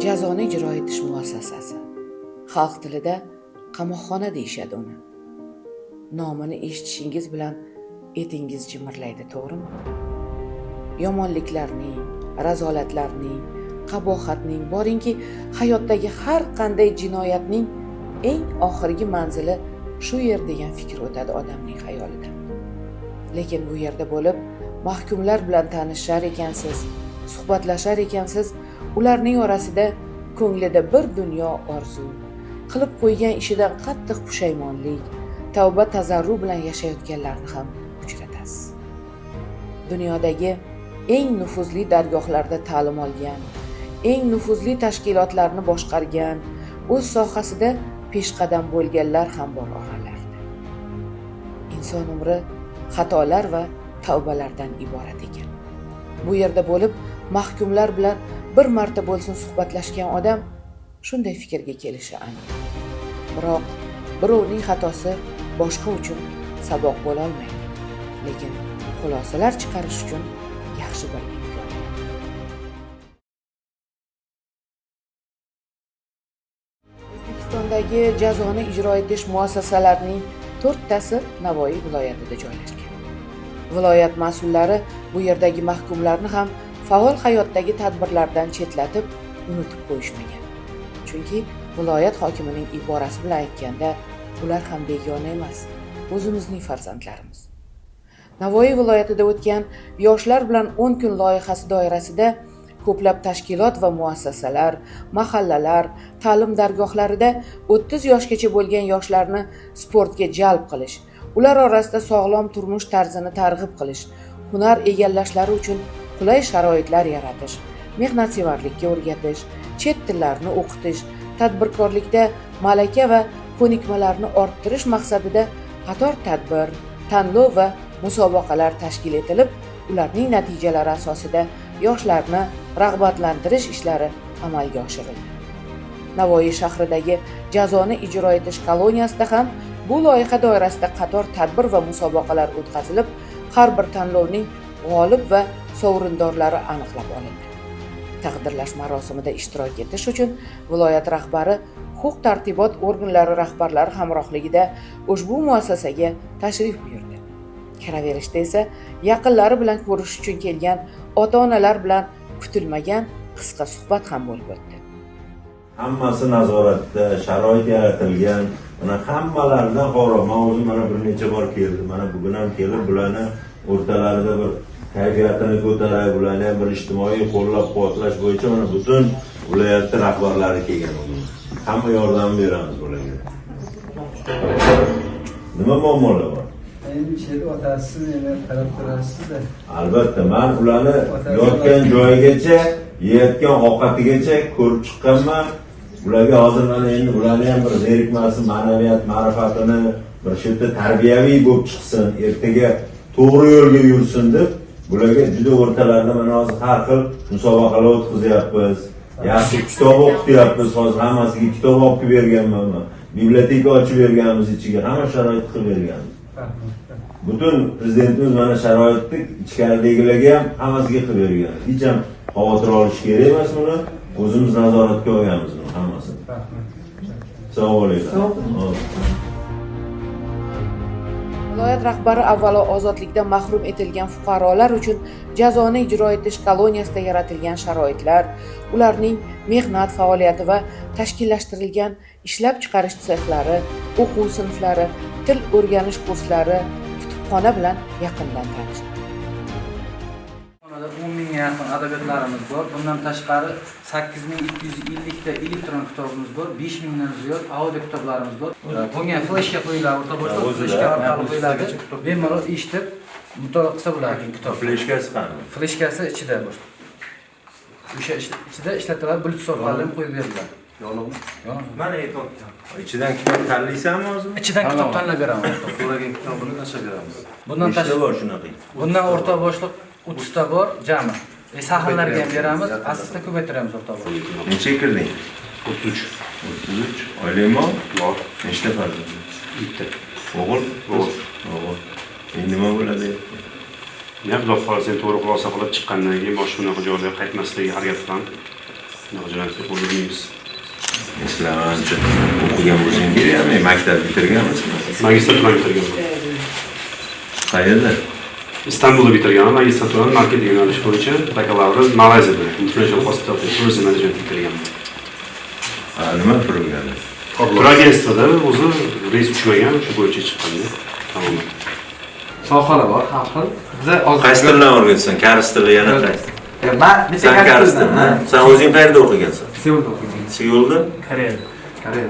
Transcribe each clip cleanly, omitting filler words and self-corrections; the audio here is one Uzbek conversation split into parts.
jazoni ijro etish muassasasi. Xalq tilida qamoqxona deyishadi uni. Nomini eshitishingiz bilan etingiz jimirlaydi, to'g'rimi? Yomonliklarning, razolatlarning, qabohatning, boringki, hayotdagi har qanday jinoyatning eng oxirgi manzili shu yer degan fikr o'tadi odamning xayolidan. Lekin bu yerda bo'lib, mahkumlar bilan tanishar ekansiz, suhbatlashar ekansiz, ularning orasida ko'nglida bir dunyo orzu, qilib qo'ygan ishidan qattiq pushaymonlik, tavba tazarru bilan yashayotganlarni ham uchratasiz. Dunyodagi eng nufuzli dargohlarda ta'lim olgan, eng nufuzli tashkilotlarni boshqargan, o'z sohasida peshqadam bo'lganlar ham bor oralarida. Inson umri xatolar va tavbalardan iborat ekan. Bu yerda bo'lib, mahkumlar bilan bir marta bo'lsin suhbatlashgan odam shunday fikrga kelishi aniq. Biroq birovning xatosi boshqa uchun saboq bo'la olmaydi, lekin xulosalar chiqarish uchun yaxshi bir imkon. O'zbekistondagi jazoni ijro etish muassasalarining 4tasi Navoiy viloyatida joylashgan. Viloyat mas'ullari bu yerdagi mahkumlarni ham faol hayotdagi tadbirlardan chetlatib, unutib qo'yishmagan. Chunki viloyat hokimining iborasi bilan aytganda, ular ham begona emas, o'zimizning farzandlarimiz. Navoiy viloyatida o'tgan yoshlar bilan 10 kun loyihasi doirasida ko'plab tashkilot va muassasalar, mahallalar, ta'lim dargohlarida 30 yoshgacha bo'lgan yoshlarni sportga jalb qilish, ular orasida sog'lom turmush tarzini targ'ib qilish, hunar egallashlari uchun qulay sharoitlar yaratish, mehnatsevarlikka o'rgatish, chet tillarini o'qitish, tadbirkorlikda malaka va ko'nikmalarni orttirish maqsadida qator tadbir, tanlov va musobaqalar tashkil etilib, ularning natijalari asosida yoshlarni rag'batlantirish ishlari amalga oshirildi. Navoiy shahridagi jazoni ijro etish koloniyasida ham bu loyiha doirasida qator tadbir va musobaqalar o'tkazilib, har bir tanlovning g'olib va sovrindorlari aniqlab olindi. Taqdirlash marosimida ishtirok etish uchun viloyat rahbari huquq-tartibot organlari rahbarlari hamrohligida ushbu muassasaga tashrif buyurdi. Kiraverishda esa yaqinlari bilan ko'rish uchun kelgan ota-onalar bilan kutilmagan qisqa suhbat ham bo'lib o'tdi. Hammasi nazoratda, sharoit yaratilgan. Mana hammalaridan xora. Men o'zim mana bir necha bor keldim. Mana bugun ham kelib, bularni o'rtalarida bir kayfiyatini ko'taray, bularni ham bir ijtimoiy qo'llab-quvvatlash bo'yicha mana butun viloyat rahbarlari kelgan o'zimiz. Hamma yordam beramiz ularga. Nima muammolar bor? Endi otasi meni qarab turasiz-da. Albatta, men ularni yotgan joyigacha, yeyotgan ovqatigacha ko'rib chiqqanman. Ularga hozir mana endi ularni ham bir zerikmasin, ma'naviyat, ma'rifatini bir yerda tarbiyaviy bo'lib chiqsin, ertaga to'g'ri yo'lga yursin deb, bularga juda o'rtalarida mana hozir har xil musobaqalar o'tkazyapmiz. Yaxshi kitob o'qityapmiz, hozir hammasiga kitob olib berganman. Biblioteka ochib berganmiz, ichiga hamma sharoit qilib berganmiz. Butun prezidentimiz mana sharoitni ichkaridagilarga ham hammasiga qilib bergan. Hech ham xavotir olish kerak emas buni. O'zimiz nazoratga olganmiz buni hammasini. Sog' bo'ling. Viloyat rahbari avvalo ozodlikdan mahrum etilgan fuqarolar uchun jazoni ijro etish koloniyasida yaratilgan sharoitlar, ularning mehnat faoliyati va tashkillashtirilgan ishlab chiqarish sexlari, o'quv sinflari, til o'rganish kurslari, kutubxona bilan yaqindan tanishdi. 10 mingga yaqin adabiyotlarimiz bor. Bundan tashqari 8250 ta elektron kitobimiz bor. 5 mingdan ziyod audio kitoblarimiz bor. Bunga fleshga qo'yiladi, o'rta boshqa fleshga orqali qo'yiladi. Bemalol eshitib, mutolaa qilsa bo'ladi kitob. Fleshkasi qanday? Fleshkasi ichida bor. O'sha ichida ishlatiladi, Bluetooth orqali ham qo'yib beriladi. Yo'qmi? Yo'q. Mana aytmoqchi. Ichidan kitob tanlaysanmi o'zim? Ichidan kitob tanlab beraman. So'ragan kitobini tashlab beramiz. Bundan tashqari bor shunaqa. Bundan o'rta boshliq 30 ta bor jami. Sahnlarga ham beramiz, asosda ko'paytiramiz o'rta boshliq. Necha kirding? 33. 33. Oilaymi? Bor. Nechta farzand? Bitta. O'g'il? O'g'il. Endi nima bo'ladi? Men xudo xolasa to'g'ri xulosa qilib chiqqandan keyin boshqa bunaqa joylarga qaytmaslikka harakat qilaman. shunaqa joylarga qo'l urmaymiz. Sizlar ancha o'qigan bo'lsangiz, ya'ni maktab bitirganmisiz? Magistraturani bitirganman. Qayerda? Istanbulda bitirganman. Magistraturani marketing yo'nalishi bo'yicha bakalavr Malayziyada International Hospitality Tourism Management bitirganman. Nima firmada? Turagentstrada o'zi reys uchmagan, shu bo'yicha chiqqanda. Tamom. Sohalar bor, har xil. Biza Qaysi tildan o'rgatsan? Koreys tili yana qaysi? Men bitta Sen koreys tilini. Sen o'zing qayerda o'qigansan? Seulda o'qidim. Seulda? Koreyada.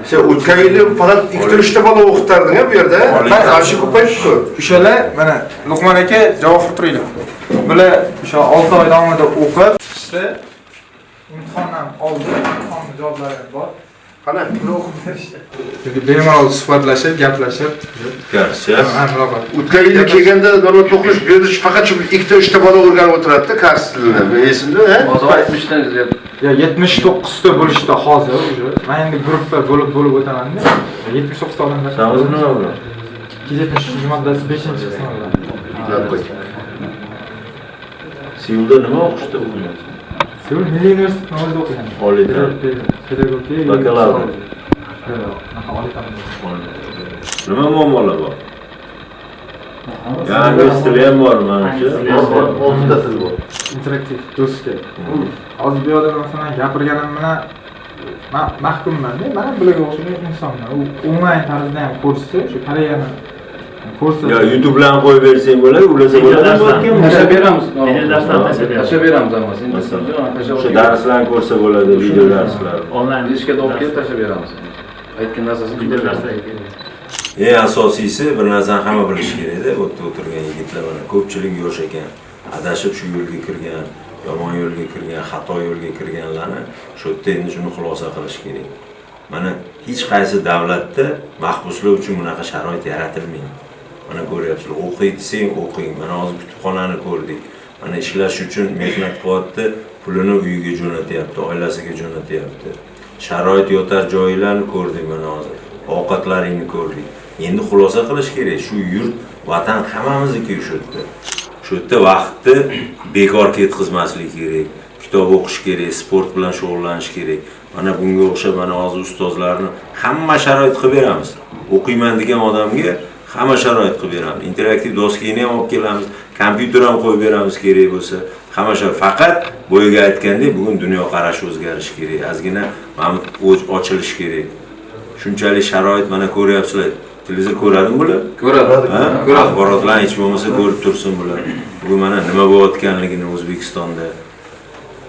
Sen o'tgan yili faqat 2-3 ta bola o'qitarding bu yerda. Qarshi ko'payibdi. O'shalar mana Luqmon aka javob turinglar. Bular o'sha 6 oy davomida o'qib, chiqishdi. Imtihondan oldi, imtihon javoblari bor. Qana, Buni o'qib berishdi. Yoki bemalol suhbatlashib, gaplashib, Qarshi. muloqot. o'tgan yili kelganda navbat o'qish bu yerda faqat 2-3 ta bola o'rganib o'tiradi-da, Kars tilini. Esimda, ha? 70 dan ziyod. Ya 79 ta bo'lishda hozir o'sha. Men endi guruhlar bo'lib o'taman-da. 79 ta odamlar. Sen o'zing nima bilan? 270 moddasi 5-qismida. Seulda nima o'qishda o'qiyapsan? Seul Milliy universitetida o'zida o'qigan. Oliyda. Pedagogiya. Bakalavr. Nima muammolar bor? Yani ingliz tili ham bor menimcha. 6 ta til bor. Interaktiv do'stga. Hozir bu yerda masalan gapirganim bilan mahkumman-da. Mana bularga o'xshagan insonlar. U onlayn tarzda ham kursda, shu Koreyani kursi. Ya YouTube bilan qo'yib bersang bo'ladi, ularga bo'ladimi? Tashlab beramiz. Tashlab beramiz ammo sen. O'sha darslarni ko'rsa bo'ladi, video darslar. Onlayn Diskada olib kelib tashlab beramiz. Aytgan narsasini video darslar. Eng asosiysi bir narsani hamma bilishi kerak-da, bu yerda o'tirgan yigitlar mana ko'pchilik yosh ekan, adashib shu yo'lga kirgan, yomon yo'lga kirgan, xato yo'lga kirganlarni shu yerda endi shuni xulosa qilish kerak. Mana hech qaysi davlatda mahbuslar uchun bunaqa sharoit yaratilmaydi. Mana ko'ryapsizlar, o'qiy desang o'qing. Mana hozir kutubxonani ko'rdik. Mana ishlash uchun mehnat qilyapti, pulini uyiga jo'natyapti, oilasiga jo'natyapti. Sharoit yotar joylarni ko'rdik mana hozir. Ovqatlaringni ko'rdik. Endi xulosa qilish kerak. Shu yurt, vatan hammamizniki shu yerda. Shu yerda vaqtni bekor ketkazmaslik kerak. Kitob o'qish kerak, sport bilan shug'ullanish kerak. Mana bunga o'xshab mana hozir ustozlarni hamma sharoit qilib beramiz. O'qiyman degan odamga hamma sharoit qilib beramiz. Interaktiv doskani ham olib kelamiz, kompyuter ham qo'yib beramiz kerak bo'lsa. Hamma sharoit. Faqat boyaga aytgandek, bugun dunyo qarashi o'zgarishi kerak. Ozgina mana ochilish kerak. Shunchalik sharoit mana ko'ryapsizlar. Televizor ko'radimi bular? Ko'radi. Axborotlarni hech bo'lmasa ko'rib tursin bular. Bugun mana nima bo'layotganligini O'zbekistonda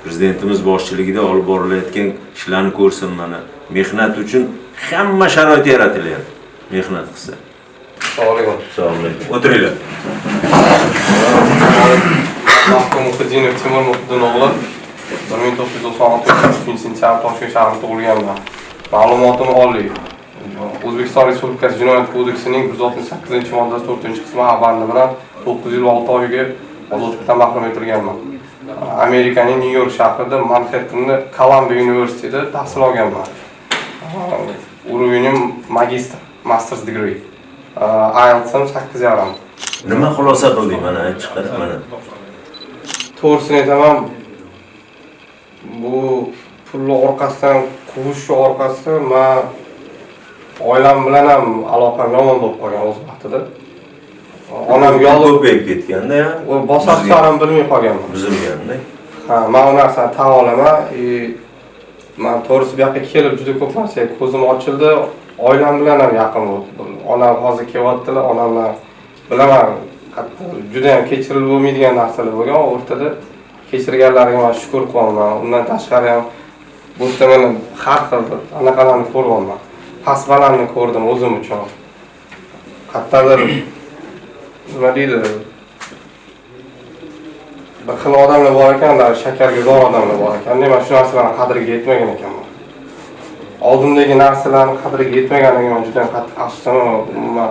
prezidentimiz boshchiligida olib borilayotgan ishlarni ko'rsin mana. Mehnat uchun hamma sharoit yaratilyapti. Mehnat qilsa. Assalomu alaykum. O'tiringlar. Mahkum Muhiddinov Timur Muhiddin o'g'li 1996 sentyabr Toshkent shahrida tug'ilganman. Ma'lumotim oliy. O'zbekiston Respublikasi Jinoyat kodeksining 168-moddasi 4-qismi xabarni bilan 9 yil 6 oyga ozodlikdan mahrum etilganman. Amerikaning Nyu-York shahrida Manhattanning Columbia universitetida tahsil olganman. Urovnim magistr, master's degree. IELTS'im 8.5. Nima xulosa qilding mana chiqadi mana. To'g'risini aytaman, bu pulni orqasidan quvish orqasidan men oilam bilan ham aloqam yomon bo'lib qolgan o'z vaqtida. Onam yolg'iz ko'payib ketganda, bosaqcharim bilmay qolganman. buzilganda. Ha, men u narsani tan olaman. Men to'g'risi bu yoqqa kelib juda ko'p narsaga ko'zim ochildi. Oilam bilan ham yaqin bo'ldim. Onam hozir kelyaptilar, onamlar bilaman, juda ham kechirilib bo'lmaydigan narsalar bo'lgan. O'rtada kechirganlarimga men shukr qilaman. Undan tashqari ham bu yerda men har xil anaqalarni ko'rganman. Past-balandni ko'rdim o'zim uchun. Qayerdadir nima deydi? Bir xil odamlar bor ekan-da, shakarga zo'r odamlar bor ekan. Men shu narsalarning qadriga yetmagan ekanman. Oldimdagi narsalarning qadriga yetmaganiga juda ham qattiq afsusdaman.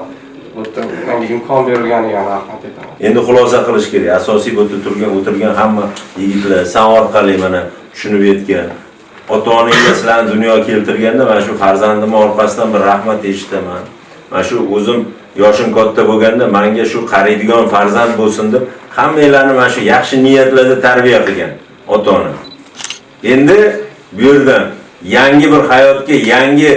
Bu yerda menga imkon berilganiga rahmat aytaman. Endi xulosa qilish kerak. Asosiy bu yerda o'tirgan hamma yigitlar san orqali mana tushunib yetgan. Ota-onanglar sizlarni dunyoga keltirganda mana shu farzandim orqasidan bir rahmat eshitaman. Mana shu o'zim yoshim katta bo'lganda menga shu qaraydigan farzand bo'lsin deb hammanglarni mana shu yaxshi niyatlarda tarbiya qilgan ota-ona. Endi bu yerdan yangi bir hayotga, yangi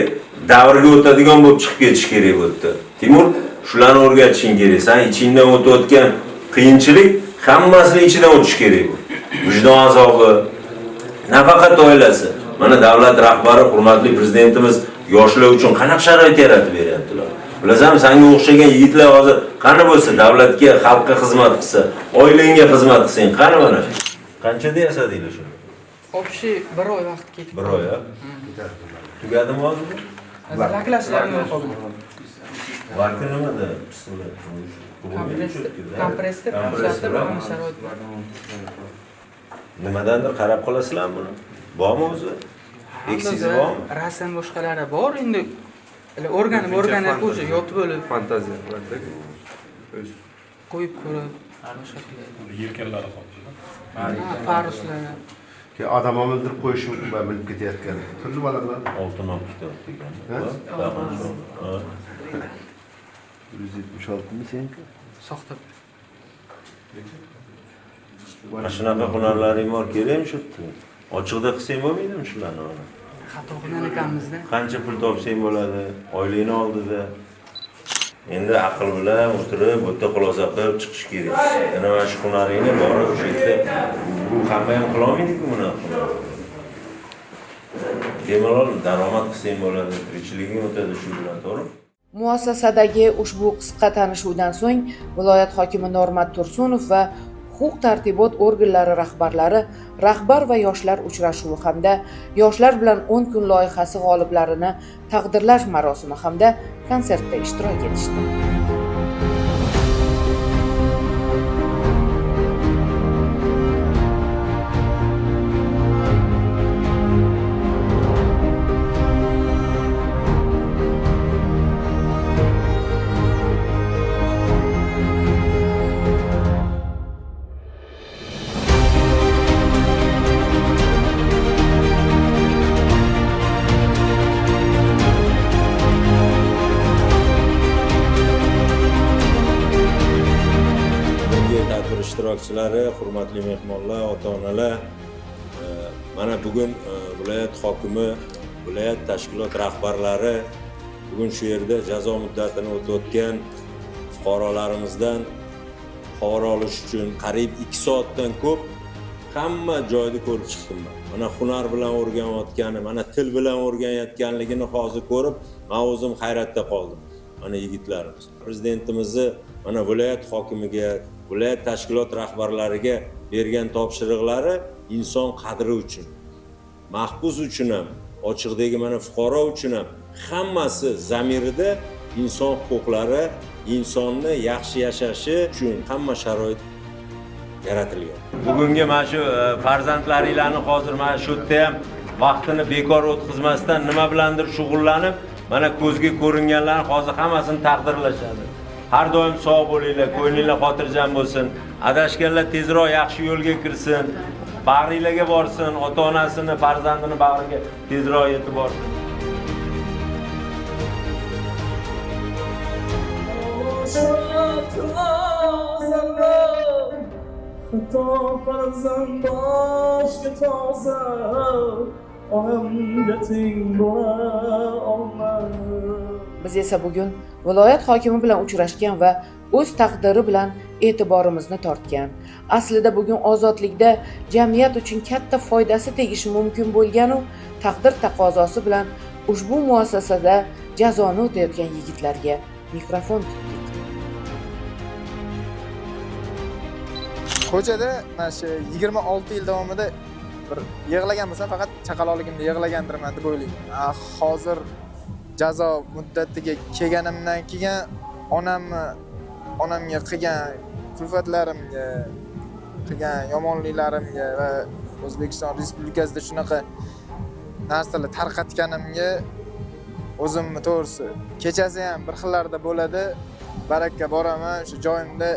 davrga o'tadigan bo'lib chiqib ketish kerak bo'ldi. Timur, shularni o'rgatishing kerak. Sen ichingdan o'tayotgan qiyinchilik hammasini ichidan o'tish kerak. Vijdon azobi, nafaqat oilasi. Mana davlat rahbari, hurmatli prezidentimiz yoshlar uchun qanaqa sharoit yaratib beryaptilar. Bilasanmi, senga o'xshagan yigitlar hozir qani bo'lsa, davlatga, xalqqa xizmat qilsa, oilangga xizmat qilsang, qani mana? Qanchada yasadinglar shuni? Общий 1 oy vaqt ketdi. 1 oy, ha? Tugadimi hozir? Laklashlarni qoldi. Vaqti nimada? Kompressor kuzatib mana sharoit. Nimadandir qarab qolasizlarmi buni? Bormi o'zi? Eksiz bormi? Rasm boshqalari bor endi. O'rganib o'zi yotib bo'lib Fantaziya bilan qo'yib ko'rib. Yelkanlari qoldi. Paruslar. Adam o'ldirib qo'yishi mumkin, ben bilib ketayotgan. Turli bolalar. Oltin olib ketyapti ekan. 176 mi senki? Soxta. Mana shunaqa hunarlaring bor, kerakmi shu? Ochiqda qilsang bo'lmaydimi shularni? Xato qilgan ekanmizda. Qancha pul topsang bo'ladi, oilangni oldida. Endi aql bilan o'tirib, o'ta xulosa qilib chiqish kerak. Yana mana shu hunaringni borib o'sha yerda bu hamma ham qila olmaydi-ku buni. Bemalol daromad qilsang bo'ladi, tirikchiliging o'tadi shu bilan, to'g'rimi? Muassasadagi ushbu qisqa tanishuvdan so'ng viloyat hokimi Normat Tursunov va huquq-tartibot organlari rahbarlari rahbar va yoshlar uchrashuvi hamda yoshlar bilan 10 kun loyihasi g'oliblarini taqdirlash marosimi hamda konsertda ishtirok etishdi. ishtirokchilari, hurmatli mehmonlar, ota-onalar, mana bugun viloyat hokimi, viloyat tashkilot rahbarlari bugun shu yerda jazo muddatini o'tayotgan fuqarolarimizdan xabar olish uchun qariyb 2 soatdan ko'p hamma joyda ko'rib chiqdim. Mana hunar bilan o'rganayotgani, mana til bilan o'rganayotganligini hozir ko'rib, men o'zim hayratda qoldim. Mana yigitlarimiz. Prezidentimizni mana viloyat hokimiga, viloyat tashkilot rahbarlariga bergan topshiriqlari inson qadri uchun, mahbus uchun ham, ochiqdagi mana fuqaro uchun ham hammasi zamirida inson huquqlari, insonni yaxshi yashashi uchun hamma sharoit yaratilgan. Bugungi mana shu farzandlaringlarni hozir mana shu yerda ham vaqtini bekor o'tkazmasdan nima bilandir shug'ullanib, mana ko'zga ko'ringanlar hozir hammasini taqdirlashadi. Har doim sog' bo'linglar, ko'nglinglar xotirjam bo'lsin. Adashganlar tezroq yaxshi yo'lga kirsin, bag'ringlarga borsin, ota-onasini, farzandini bag'riga tezroq yetib borsin. Biz esa bugun viloyat hokimi bilan uchrashgan va o'z taqdiri bilan e'tiborimizni tortgan. Aslida bugun ozodlikda jamiyat uchun katta foydasi tegishi mumkin bo'lgan u taqdir taqozosi bilan ushbu muassasada jazoni o'tayotgan yigitlarga mikrofon tutdik. Ko'chada mana shu 26 yil davomida bir yig'lagan bo'lsam, faqat chaqaloqligimda yig'lagandirman deb o'ylayman. Hozir jazo muddatiga kelganimdan keyin onamga qilgan kulfatlarimga, qilgan yomonliklarimga va O'zbekiston Respublikasida shunaqa narsalar tarqatganimga o'zimni to'g'risi kechasi ham bir xillarda bo'ladi. Barakka boraman, shu joyimda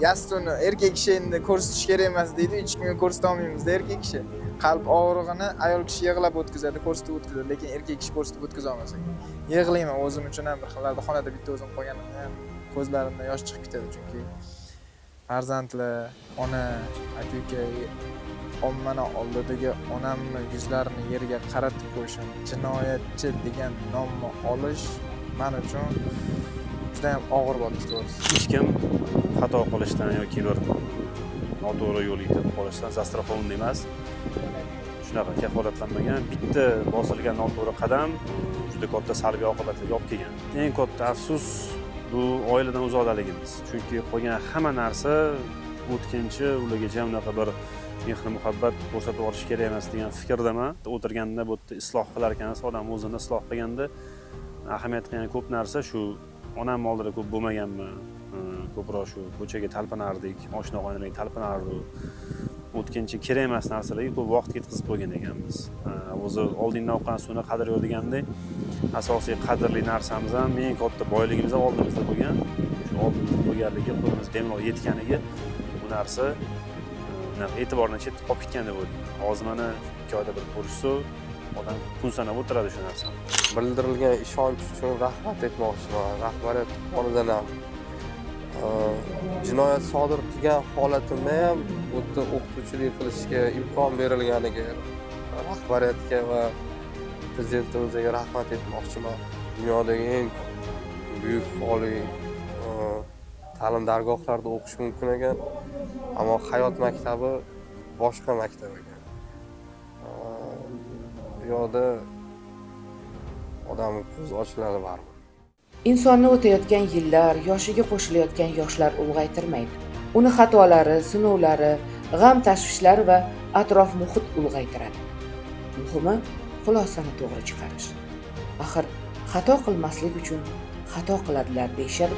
yastuni erkak kishi endi ko'rsatish kerak emas deydi, hech kimga ko'rsata olmaymiz-da erkak kishi. Qalb og'rig'ini ayol kishi yig'lab o'tkazadi, ko'rsatib o'tkazadi, lekin erkak kishi ko'rsatib o'tkaza olmasa. Yig'layman o'zim uchun ham bir xillarda xonada bitta o'zim qolganimda ham ko'zlarimdan yosh chiqib ketadi, chunki farzandlar, ona, aka-uka ommani oldidagi onamni yuzlarini yerga qaratib qo'yishim, jinoyatchi degan nomni olish men uchun juda ham og'ir bo'ldi to'g'risi. Hech kim xato qilishdan yoki bir noto'g'ri yo'lga kirib qolishdan застрахован emas. Shunaqa kafolatlanmagan. Bitta bosilgan noto'g'ri qadam juda katta salbiy oqibatlarga olib kelgan. Eng katta afsus bu oiladan uzoqdaligimiz. Chunki qolgan hamma narsa o'tkinchi, ulargacha unaqa bir mehr muhabbat ko'rsatib olish kerak emas degan fikrdaman. O'tirganda bu yerda isloh qilar ekansiz, odam o'zini isloh qilganda ahamiyat qilgan ko'p narsa shu. Onam oldida ko'p bo'lmaganmi? Ko'proq shu ko'chaga talpinardik, mashina qo'ynalariga talpinardik. O'tkinchi kerak emas narsalarga ko'p vaqt ketkazib qo'ygan ekanmiz. O'zi oldindan oqqan suvni qadr yo'q degandek, asosiy qadrli narsamiz ham eng katta boyligimiz ham oldimizda bo'lgan. Shu oldimizda bo'lganligi qo'limiz bemalol yetganiga bu narsa e'tibordan chetda qolib ketgan deb o'ylayman. Hozir mana 2 oyda bir ko'rishsa, odam kun sanab o'tiradi shu narsani. Bildirilgan ishonch uchun rahmat aytmoqchiman. Rahbariyat tomonidan ham jinoyat sodir qilgan holatimda ham bu yerda o'qituvchilik qilishga imkon berilganiga rahbariyatga va prezidentimizga rahmat aytmoqchiman. Dunyodagi eng buyuk oliy ta'lim dargohlarida o'qish mumkin ekan, ammo hayot maktabi boshqa maktab ekan. Bu yoqda odam ko'z ochiladi baribir. Insonni o'tayotgan yillar, yoshiga qo'shilayotgan yoshlar ulg'aytirmaydi. Uni xatolari, sinovlari, g'am tashvishlari va atrof muhit ulg'aytiradi. Muhimi xulosani to'g'ri chiqarish. Axir xato qilmaslik uchun xato qiladilar deyishadi.